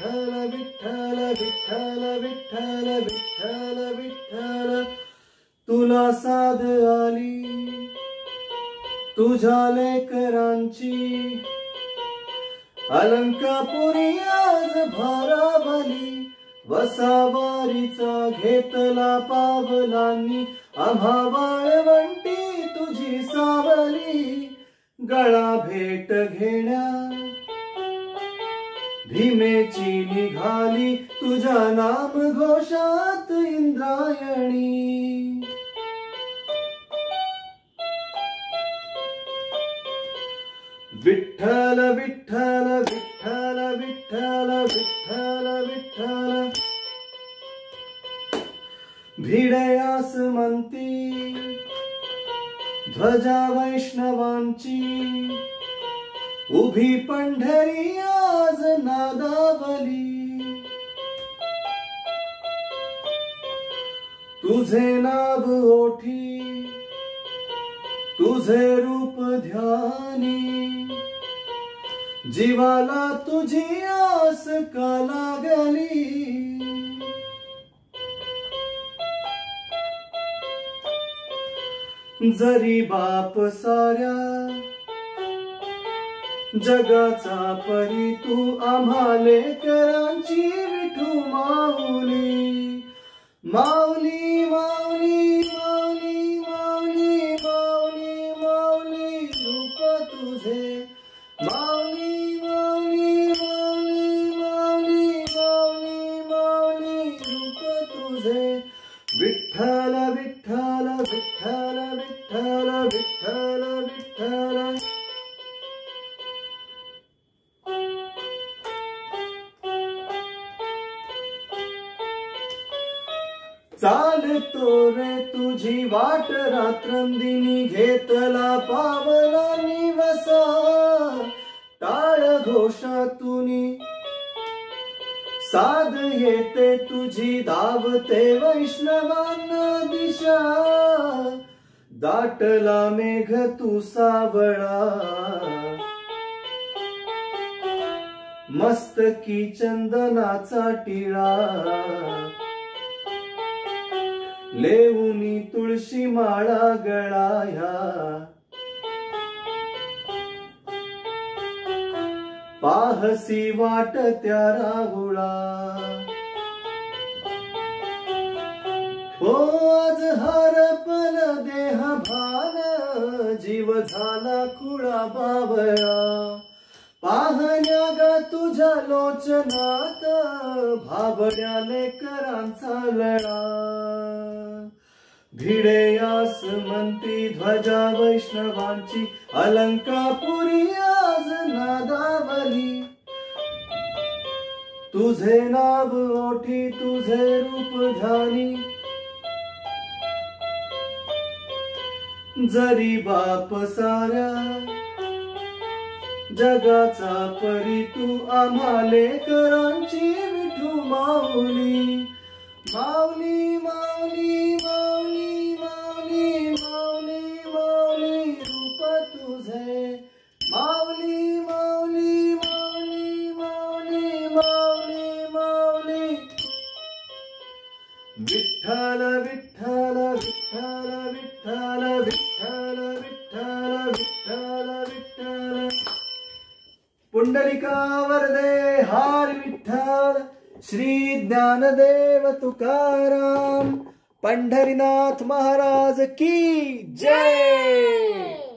विठ्ठल विठ्ठल विठ्ठल विठ्ठल विठ्ठल विठ्ठल तुला साध आली तुझ्या लेकरांची अलंकापुरी आज भारावली वसावारीचा घेतला पावलांनी आम्हा वाळवंटी तुझी सावली गळा भेट घेण्या भीमेची निघाली तुझ्या नाम घोषात इंद्रायणी विठ्ठल विठ्ठल विठ्ठल विठ्ठल विठ्ठल विठ्ठल भिडे आसमंती ध्वजा वैष्णवांची उभी पंढरी आज नादावली तुझे नाव ओठी तुझे रूप ध्यानी जीवाला तुझी आस का लागली जरी बाप साऱ्या जगाचा परी तू आम्हा लेकरांची विठू माऊली माऊली माऊली माऊली माऊली माऊली माऊली रूप तुझे माऊली माऊली माऊली माऊली माऊली माऊली रूप तुझे विठ्ठल विठ्ठल विठ्ठल विठ्ठल विठ्ठल विठ्ठल चालतो रे तुझी वाट रात्रंदिनी घेतला पावला निवसा टाळ घोषातुनी साध येते तुझी धावते वैष्णवांना दिशा दाटला मेघ तू सावळा मस्तकी चंदनाचा टिळा लेऊनी तुळशी माळा गळाया पाहसी वाट त्या राहुळा हो आज हरपल देह भान जीव झाला खुळा बावळा पाहण्या ग तुझ्या लोचनात भाबड्या लेकरांचा लळा भिडे आसमंती ध्वजा वैष्णवांची अलंकापुरी आज नादावली तुझे नाव ओठी तुझे रूप ध्यानी जरी बाप साऱ्या जगाचा परी तू आम्हा लेकरांची विठू माऊली माऊली माऊली माऊली माऊली माऊली माऊली रूप तुझे माऊली माऊली माऊली माऊली माऊली माऊली विठ्ठल विठ्ठल विठ्ठल विठ्ठल विठ्ठल विठ्ठल विठ्ठल विठ्ठल पुंडलिका वरदे हार विठ्ठल श्री ज्ञानदेव तुकाराम पंढरीनाथ महाराज की जय।